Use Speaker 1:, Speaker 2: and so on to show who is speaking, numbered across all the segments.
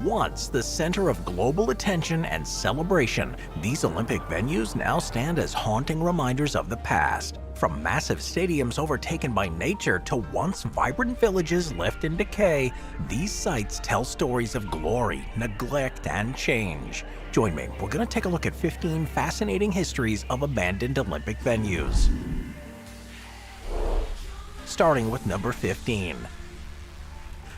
Speaker 1: Once the center of global attention and celebration, these Olympic venues now stand as haunting reminders of the past. From massive stadiums overtaken by nature to once vibrant villages left in decay, these sites tell stories of glory, neglect, and change. Join me, we're going to take a look at 15 fascinating histories of abandoned Olympic venues. Starting with number 15.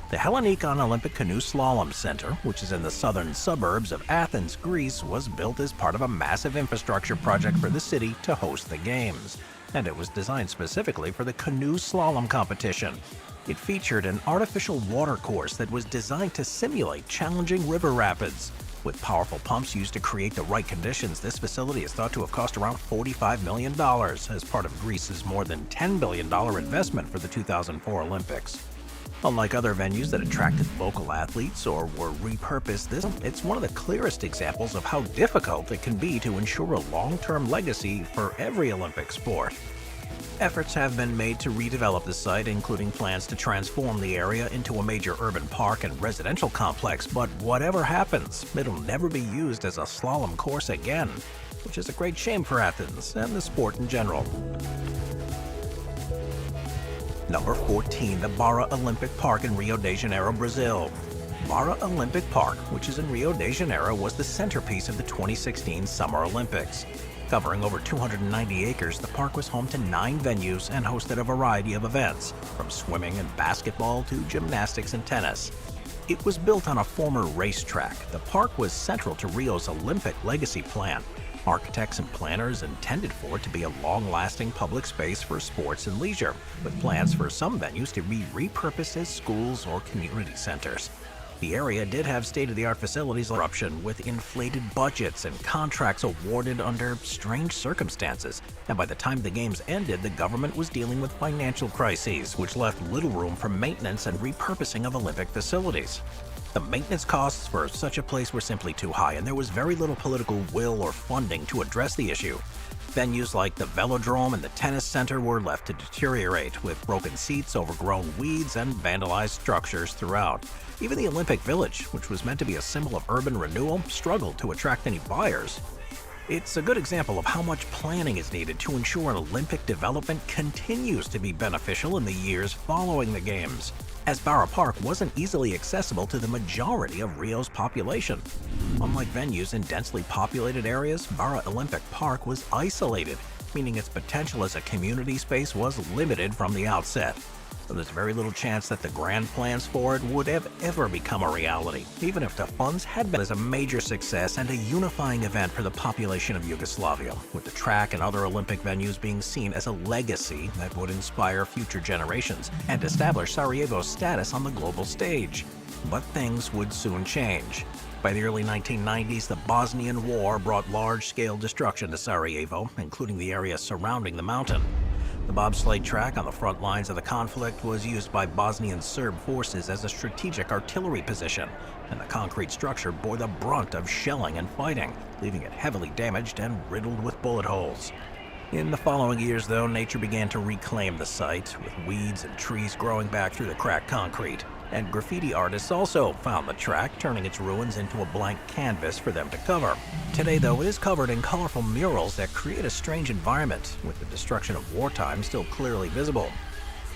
Speaker 1: The Hellinikon Olympic Canoe Slalom Center, which is in the southern suburbs of Athens, Greece, was built as part of a massive infrastructure project for the city to host the games, and it was designed specifically for the canoe slalom competition. It featured an artificial water course that was designed to simulate challenging river rapids. With powerful pumps used to create the right conditions, this facility is thought to have cost around $45 million as part of Greece's more than $10 billion investment for the 2004 Olympics. Unlike other venues that attracted local athletes or were repurposed, it's one of the clearest examples of how difficult it can be to ensure a long-term legacy for every Olympic sport. Efforts have been made to redevelop the site, including plans to transform the area into a major urban park and residential complex, but whatever happens, it'll never be used as a slalom course again, which is a great shame for Athens and the sport in general. Number 14. The Barra Olympic Park in Rio de Janeiro, Brazil. Barra Olympic Park, which is in Rio de Janeiro, was the centerpiece of the 2016 Summer Olympics. Covering over 290 acres, the park was home to 9 venues and hosted a variety of events, from swimming and basketball to gymnastics and tennis. It was built on a former racetrack. The park was central to Rio's Olympic legacy plan. Architects and planners intended for it to be a long-lasting public space for sports and leisure, with plans for some venues to be repurposed as schools or community centers. The area did have state-of-the-art facilities eruption with inflated budgets and contracts awarded under strange circumstances, and by the time the games ended, the government was dealing with financial crises, which left little room for maintenance and repurposing of Olympic facilities. The maintenance costs for such a place were simply too high, and there was very little political will or funding to address the issue. Venues like the Velodrome and the Tennis Center were left to deteriorate, with broken seats, overgrown weeds, and vandalized structures throughout. Even the Olympic Village, which was meant to be a symbol of urban renewal, struggled to attract any buyers. It's a good example of how much planning is needed to ensure an Olympic development continues to be beneficial in the years following the Games, as Barra Park wasn't easily accessible to the majority of Rio's population. Unlike venues in densely populated areas, Barra Olympic Park was isolated, meaning its potential as a community space was limited from the outset. So there's very little chance that the grand plans for it would have ever become a reality, even if the funds had been as a major success and a unifying event for the population of Yugoslavia, with the track and other Olympic venues being seen as a legacy that would inspire future generations and establish Sarajevo's status on the global stage. But things would soon change. By the early 1990s, the Bosnian War brought large-scale destruction to Sarajevo, including the area surrounding the mountain. The bobsleigh track on the front lines of the conflict was used by Bosnian Serb forces as a strategic artillery position, and the concrete structure bore the brunt of shelling and fighting, leaving it heavily damaged and riddled with bullet holes. In the following years, though, nature began to reclaim the site, with weeds and trees growing back through the cracked concrete. And graffiti artists also found the track, turning its ruins into a blank canvas for them to cover. Today, though, it is covered in colorful murals that create a strange environment, with the destruction of wartime still clearly visible.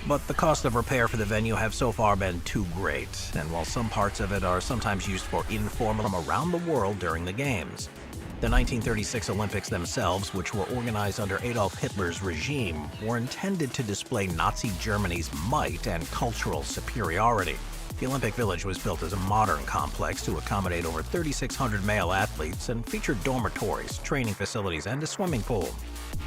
Speaker 1: But the cost of repair for the venue have so far been too great, and while some parts of it are sometimes used for informal from around the world during the Games. The 1936 Olympics themselves, which were organized under Adolf Hitler's regime, were intended to display Nazi Germany's might and cultural superiority. The Olympic Village was built as a modern complex to accommodate over 3,600 male athletes and featured dormitories, training facilities, and a swimming pool.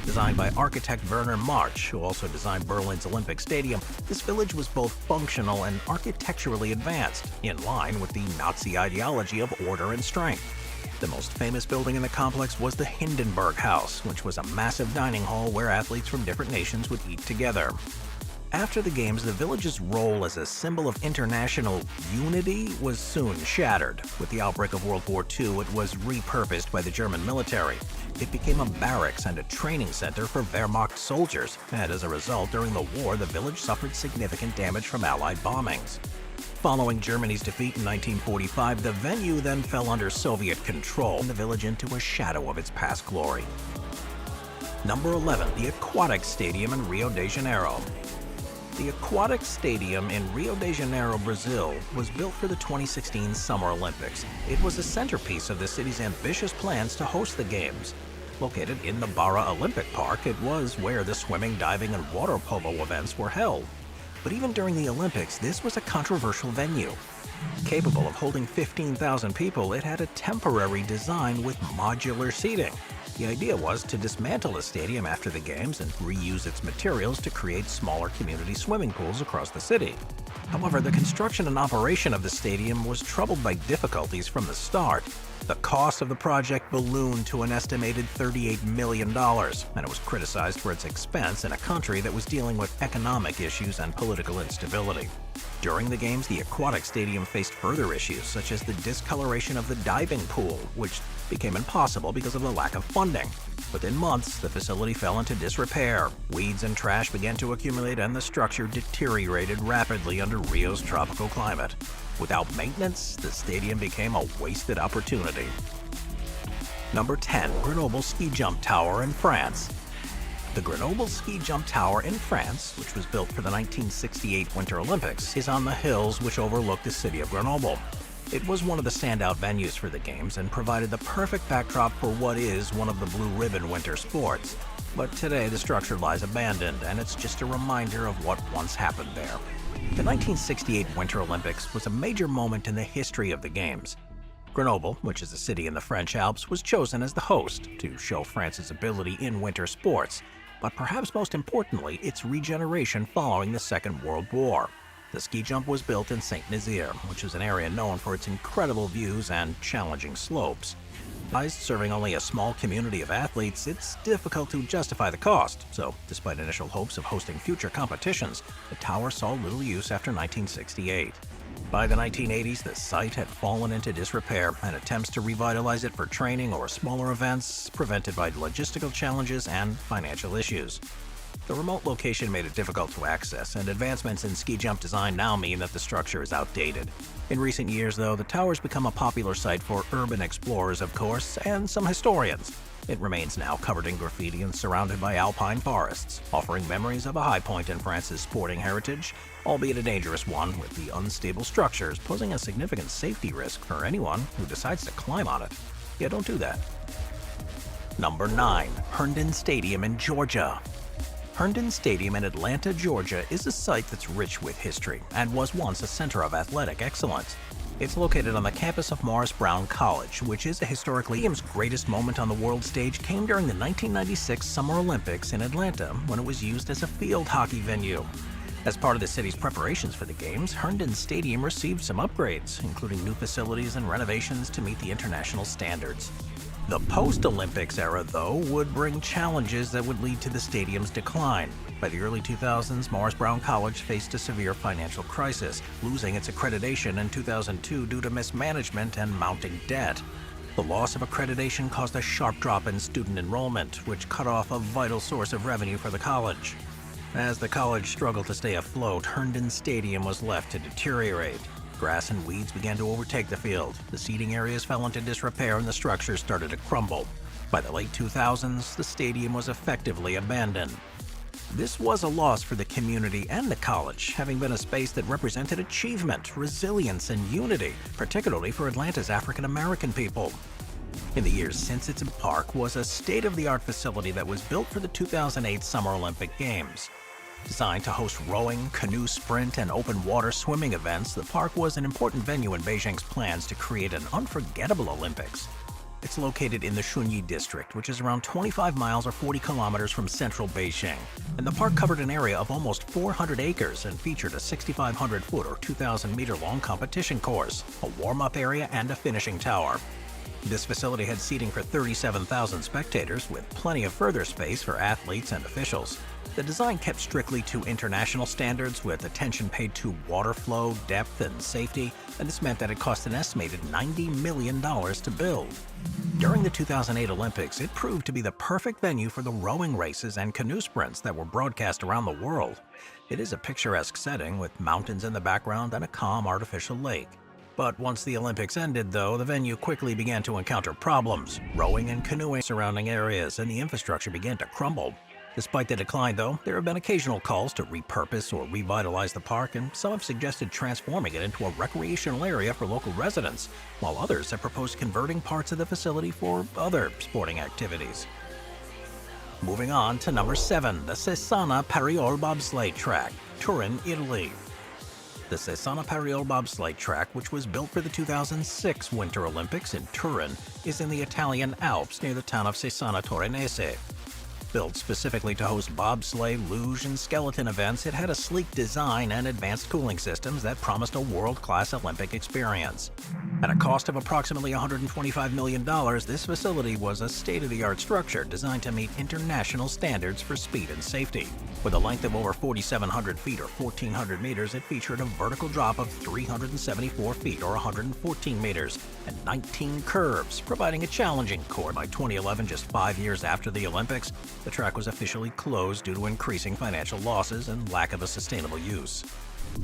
Speaker 1: Designed by architect Werner March, who also designed Berlin's Olympic Stadium, this village was both functional and architecturally advanced, in line with the Nazi ideology of order and strength. The most famous building in the complex was the Hindenburg House, which was a massive dining hall where athletes from different nations would eat together. After the Games, the village's role as a symbol of international unity was soon shattered. With the outbreak of World War II, it was repurposed by the German military. It became a barracks and a training center for Wehrmacht soldiers, and as a result, during the war, the village suffered significant damage from Allied bombings. Following Germany's defeat in 1945, the venue then fell under Soviet control, and the village into a shadow of its past glory. Number 11. The Aquatic Stadium in Rio de Janeiro. The Aquatic Stadium in Rio de Janeiro, Brazil, was built for the 2016 Summer Olympics. It was a centerpiece of the city's ambitious plans to host the Games. Located in the Barra Olympic Park, it was where the swimming, diving, and water polo events were held. But even during the Olympics, this was a controversial venue. Capable of holding 15,000 people, it had a temporary design with modular seating. The idea was to dismantle the stadium after the Games and reuse its materials to create smaller community swimming pools across the city. However, the construction and operation of the stadium was troubled by difficulties from the start. The cost of the project ballooned to an estimated $38 million, and it was criticized for its expense in a country that was dealing with economic issues and political instability. During the Games, the aquatic stadium faced further issues, such as the discoloration of the diving pool, which became impossible because of the lack of funding. Within months, the facility fell into disrepair. Weeds and trash began to accumulate, and the structure deteriorated rapidly under Rio's tropical climate. Without maintenance, the stadium became a wasted opportunity. Number 10. Grenoble Ski Jump Tower in France. The Grenoble Ski Jump Tower in France, which was built for the 1968 Winter Olympics, is on the hills which overlook the city of Grenoble. It was one of the standout venues for the Games and provided the perfect backdrop for what is one of the blue ribbon winter sports. But today the structure lies abandoned, and it's just a reminder of what once happened there. The 1968 Winter Olympics was a major moment in the history of the Games. Grenoble, which is a city in the French Alps, was chosen as the host to show France's ability in winter sports, but perhaps most importantly, its regeneration following the Second World War. The ski jump was built in Saint-Nazaire, which is an area known for its incredible views and challenging slopes. Serving only a small community of athletes, it's difficult to justify the cost, so despite initial hopes of hosting future competitions, the tower saw little use after 1968. By the 1980s, the site had fallen into disrepair, and attempts to revitalize it for training or smaller events prevented by logistical challenges and financial issues. The remote location made it difficult to access, and advancements in ski jump design now mean that the structure is outdated. In recent years, though, the tower's become a popular site for urban explorers, of course, and some historians. It remains now covered in graffiti and surrounded by alpine forests, offering memories of a high point in France's sporting heritage, albeit a dangerous one, with the unstable structures posing a significant safety risk for anyone who decides to climb on it. Yeah, don't do that. Number 9. Herndon Stadium in Georgia. Herndon Stadium in Atlanta, Georgia is a site that's rich with history and was once a center of athletic excellence. It's located on the campus of Morris Brown College, which is a historically Games' greatest moment on the world stage came during the 1996 Summer Olympics in Atlanta, when it was used as a field hockey venue. As part of the city's preparations for the Games, Herndon Stadium received some upgrades, including new facilities and renovations to meet the international standards. The post-Olympics era, though, would bring challenges that would lead to the stadium's decline. By the early 2000s, Morris Brown College faced a severe financial crisis, losing its accreditation in 2002 due to mismanagement and mounting debt. The loss of accreditation caused a sharp drop in student enrollment, which cut off a vital source of revenue for the college. As the college struggled to stay afloat, Herndon Stadium was left to deteriorate. Grass and weeds began to overtake the field, the seating areas fell into disrepair, and the structure started to crumble. By the late 2000s, the stadium was effectively abandoned. This was a loss for the community and the college, having been a space that represented achievement, resilience, and unity, particularly for Atlanta's African American people. In the years since, its park was a state-of-the-art facility that was built for the 2008 Summer Olympic Games. Designed to host rowing, canoe sprint, and open water swimming events, the park was an important venue in Beijing's plans to create an unforgettable Olympics. It's located in the Shunyi district, which is around 25 miles or 40 kilometers from central Beijing, and the park covered an area of almost 400 acres and featured a 6,500-foot or 2,000-meter long competition course, a warm-up area, and a finishing tower. This facility had seating for 37,000 spectators, with plenty of further space for athletes and officials. The design kept strictly to international standards, with attention paid to water flow, depth, and safety, and this meant that it cost an estimated $90 million to build. During the 2008 Olympics, it proved to be the perfect venue for the rowing races and canoe sprints that were broadcast around the world. It is a picturesque setting with mountains in the background and a calm artificial lake. But once the Olympics ended, though, the venue quickly began to encounter problems. Rowing and canoeing surrounding areas and the infrastructure began to crumble. Despite the decline, though, there have been occasional calls to repurpose or revitalize the park, and some have suggested transforming it into a recreational area for local residents, while others have proposed converting parts of the facility for other sporting activities. Moving on to number 7, the Cesana Pariol Bobsleigh Track, Turin, Italy. The Cesana Pariol Bobsleigh Track, which was built for the 2006 Winter Olympics in Turin, is in the Italian Alps near the town of Cesana Torinese. Built specifically to host bobsleigh, luge, and skeleton events, it had a sleek design and advanced cooling systems that promised a world-class Olympic experience. At a cost of approximately $125 million, this facility was a state-of-the-art structure designed to meet international standards for speed and safety. With a length of over 4,700 feet or 1,400 meters, it featured a vertical drop of 374 feet or 114 meters and 19 curves, providing a challenging course. By 2011, just 5 years after the Olympics, the track was officially closed due to increasing financial losses and lack of a sustainable use.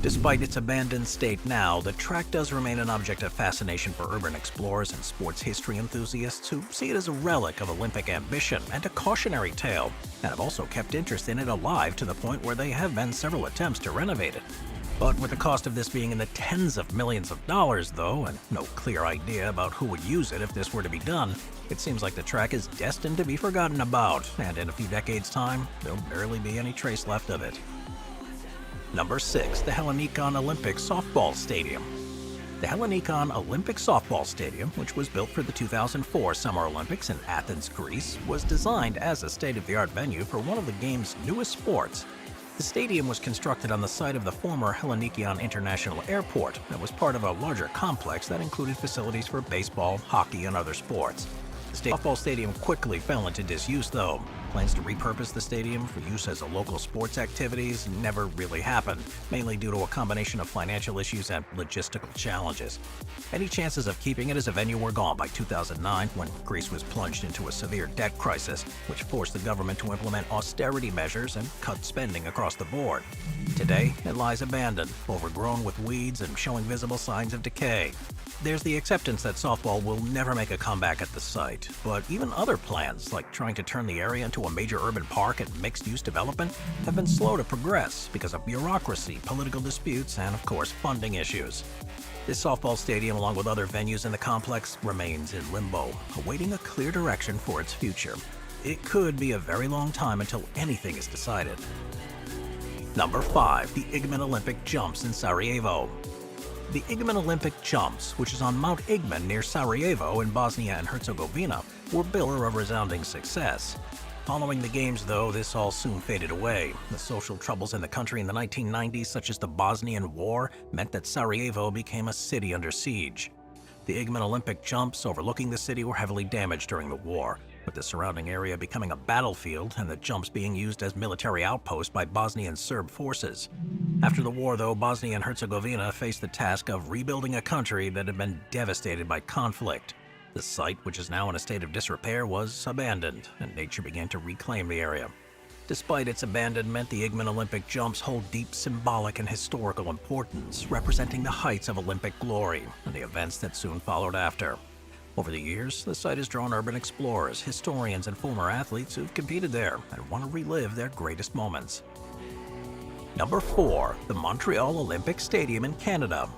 Speaker 1: Despite its abandoned state now, the track does remain an object of fascination for urban explorers and sports history enthusiasts who see it as a relic of Olympic ambition and a cautionary tale, and have also kept interest in it alive to the point where there have been several attempts to renovate it. But with the cost of this being in the tens of millions of dollars, though, and no clear idea about who would use it if this were to be done, it seems like the track is destined to be forgotten about, and in a few decades' time, there'll barely be any trace left of it. Number 6, the Hellinikon Olympic Softball Stadium. The Hellinikon Olympic Softball Stadium, which was built for the 2004 Summer Olympics in Athens, Greece, was designed as a state-of-the-art venue for one of the game's newest sports. The stadium was constructed on the site of the former Hellinikon International Airport and was part of a larger complex that included facilities for baseball, hockey, and other sports. The softball stadium quickly fell into disuse, though. Plans to repurpose the stadium for use as a local sports activities never really happened, mainly due to a combination of financial issues and logistical challenges. Any chances of keeping it as a venue were gone by 2009, when Greece was plunged into a severe debt crisis, which forced the government to implement austerity measures and cut spending across the board. Today, it lies abandoned, overgrown with weeds and showing visible signs of decay. There's the acceptance that softball will never make a comeback at the site, but even other plans, like trying to turn the area into a major urban park and mixed-use development, have been slow to progress because of bureaucracy, political disputes, and of course funding issues. This softball stadium, along with other venues in the complex, remains in limbo, awaiting a clear direction for its future. It could be a very long time until anything is decided. Number 5, the Igman Olympic Jumps in Sarajevo. The Igman Olympic Jumps, which is on Mount Igman near Sarajevo in Bosnia and Herzegovina, were built for a resounding success. Following the games, though, this all soon faded away. The social troubles in the country in the 1990s, such as the Bosnian War, meant that Sarajevo became a city under siege. The Igman Olympic Jumps overlooking the city were heavily damaged during the war, with the surrounding area becoming a battlefield and the jumps being used as military outposts by Bosnian Serb forces. After the war, though, Bosnia and Herzegovina faced the task of rebuilding a country that had been devastated by conflict. The site, which is now in a state of disrepair, was abandoned, and nature began to reclaim the area. Despite its abandonment, the Igman Olympic Jumps hold deep symbolic and historical importance, representing the heights of Olympic glory and the events that soon followed after. Over the years, the site has drawn urban explorers, historians, and former athletes who've competed there and want to relive their greatest moments. Number 4, the Montreal Olympic Stadium in Canada.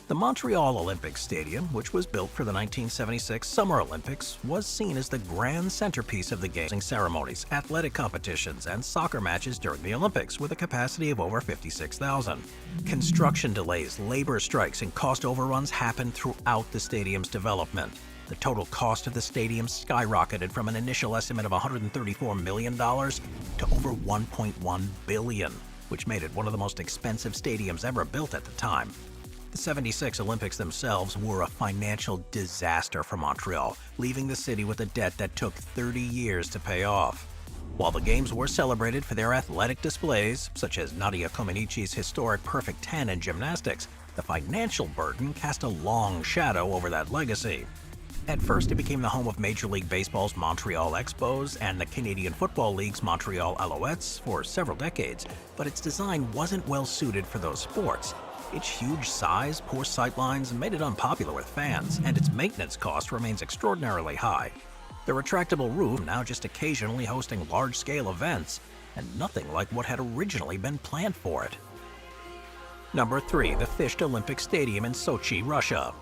Speaker 1: The Montreal Olympic Stadium, which was built for the 1976 Summer Olympics, was seen as the grand centerpiece of the games ceremonies, athletic competitions, and soccer matches during the Olympics, with a capacity of over 56,000. Construction delays, labor strikes, and cost overruns happened throughout the stadium's development. The total cost of the stadium skyrocketed from an initial estimate of $134 million to over $1.1 billion, which made it one of the most expensive stadiums ever built at the time. The '76 Olympics themselves were a financial disaster for Montreal, leaving the city with a debt that took 30 years to pay off. While the Games were celebrated for their athletic displays, such as Nadia Comaneci's historic perfect 10 in gymnastics, the financial burden cast a long shadow over that legacy. At first, it became the home of Major League Baseball's Montreal Expos and the Canadian Football League's Montreal Alouettes for several decades, but its design wasn't well suited for those sports. Its huge size, poor sightlines made it unpopular with fans, and its maintenance cost remains extraordinarily high. The retractable roof now just occasionally hosting large-scale events, and nothing like what had originally been planned for it. Number 3. The Fished Olympic Stadium in Sochi, Russia.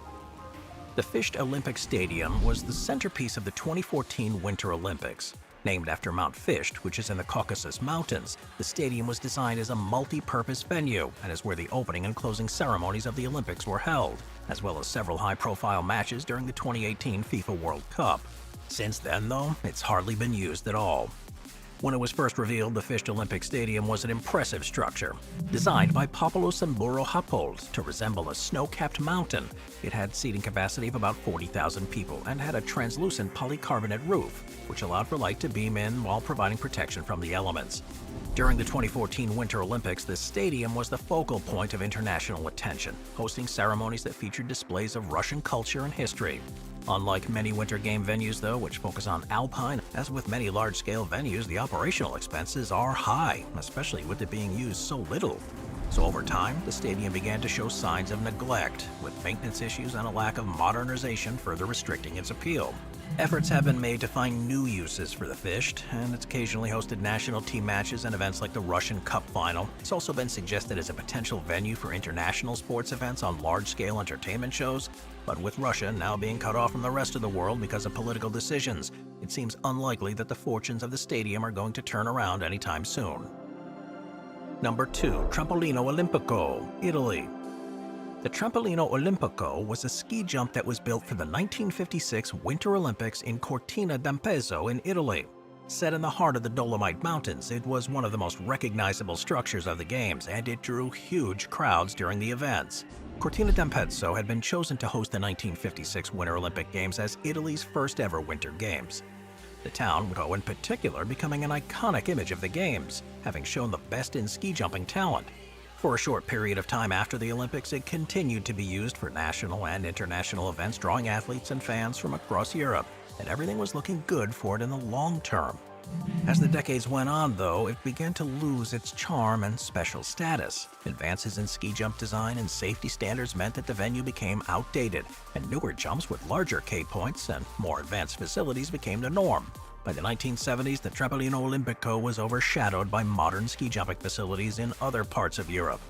Speaker 1: The Fished Olympic Stadium was the centerpiece of the 2014 Winter Olympics. Named after Mount Fisht, which is in the Caucasus Mountains, the stadium was designed as a multi-purpose venue and is where the opening and closing ceremonies of the Olympics were held, as well as several high-profile matches during the 2018 FIFA World Cup. Since then, though, it's hardly been used at all. When it was first revealed, the Fished Olympic Stadium was an impressive structure. Designed by Popoulos and Burohapols to resemble a snow-capped mountain, it had seating capacity of about 40,000 people and had a translucent polycarbonate roof, which allowed for light to beam in while providing protection from the elements. During the 2014 Winter Olympics, the stadium was the focal point of international attention, hosting ceremonies that featured displays of Russian culture and history. Unlike many winter game venues, though, which focus on alpine, as with many large-scale venues, the operational expenses are high, especially with it being used so little. So over time, the stadium began to show signs of neglect, with maintenance issues and a lack of modernization further restricting its appeal. Efforts have been made to find new uses for the Fished, and it's occasionally hosted national team matches and events like the Russian Cup Final. It's also been suggested as a potential venue for international sports events on large-scale entertainment shows, but with Russia now being cut off from the rest of the world because of political decisions, it seems unlikely that the fortunes of the stadium are going to turn around anytime soon. Number 2. Trampolino Olimpico, Italy. The Trampolino Olimpico was a ski jump that was built for the 1956 Winter Olympics in Cortina d'Ampezzo in Italy. Set in the heart of the Dolomite Mountains, it was one of the most recognizable structures of the Games, and it drew huge crowds during the events. Cortina d'Ampezzo had been chosen to host the 1956 Winter Olympic Games as Italy's first ever Winter Games. The town would, in particular, becoming an iconic image of the Games, having shown the best in ski jumping talent. For a short period of time after the Olympics, it continued to be used for national and international events, drawing athletes and fans from across Europe, and everything was looking good for it in the long term. As the decades went on, though, it began to lose its charm and special status. Advances in ski jump design and safety standards meant that the venue became outdated, and newer jumps with larger K-points and more advanced facilities became the norm. By the 1970s, the Trampolino Olimpico was overshadowed by modern ski jumping facilities in other parts of Europe.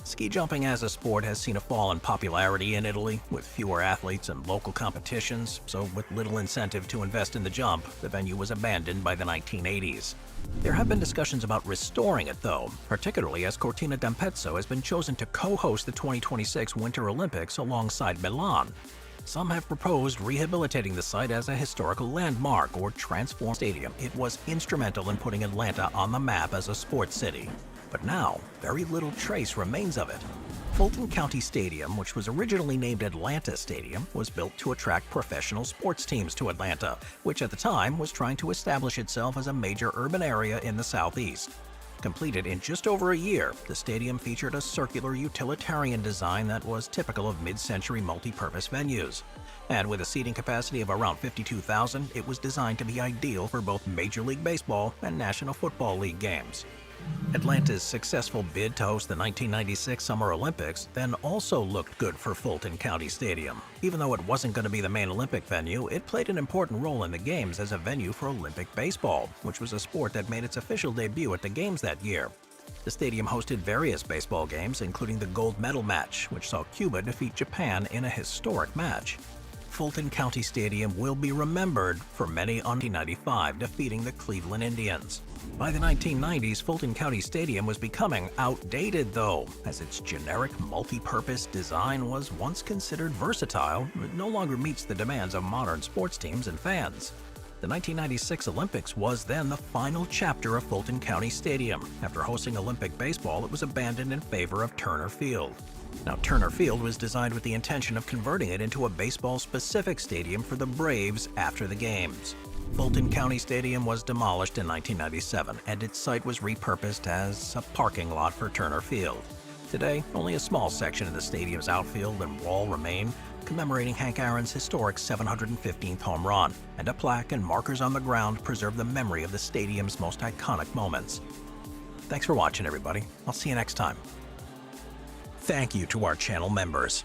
Speaker 1: Ski jumping as a sport has seen a fall in popularity in Italy, with fewer athletes and local competitions, so with little incentive to invest in the jump, the venue was abandoned by the 1980s. There have been discussions about restoring it, though, particularly as Cortina d'Ampezzo has been chosen to co-host the 2026 Winter Olympics alongside Milan. Some have proposed rehabilitating the site as a historical landmark or transform stadium. It was instrumental in putting Atlanta on the map as a sports city. But now, very little trace remains of it. Fulton County Stadium, which was originally named Atlanta Stadium, was built to attract professional sports teams to Atlanta, which at the time was trying to establish itself as a major urban area in the Southeast. Completed in just over a year, the stadium featured a circular utilitarian design that was typical of mid-century multi-purpose venues. And with a seating capacity of around 52,000, it was designed to be ideal for both Major League Baseball and National Football League games. Atlanta's successful bid to host the 1996 Summer Olympics then also looked good for Fulton County Stadium. Even though it wasn't going to be the main Olympic venue, it played an important role in the Games as a venue for Olympic baseball, which was a sport that made its official debut at the Games that year. The stadium hosted various baseball games, including the gold medal match, which saw Cuba defeat Japan in a historic match. Fulton County Stadium will be remembered for many on 1995 defeating the Cleveland Indians. By the 1990s, Fulton County Stadium was becoming outdated, though, as its generic multi-purpose design was once considered versatile, but no longer meets the demands of modern sports teams and fans. The 1996 Olympics was then the final chapter of Fulton County Stadium. After hosting Olympic baseball, it was abandoned in favor of Turner Field. Now, Turner Field was designed with the intention of converting it into a baseball-specific stadium for the Braves after the games. Fulton County Stadium was demolished in 1997, and its site was repurposed as a parking lot for Turner Field. Today, only a small section of the stadium's outfield and wall remain, commemorating Hank Aaron's historic 715th home run, and a plaque and markers on the ground preserve the memory of the stadium's most iconic moments. Thanks for watching, everybody. I'll see you next time. Thank you to our channel members.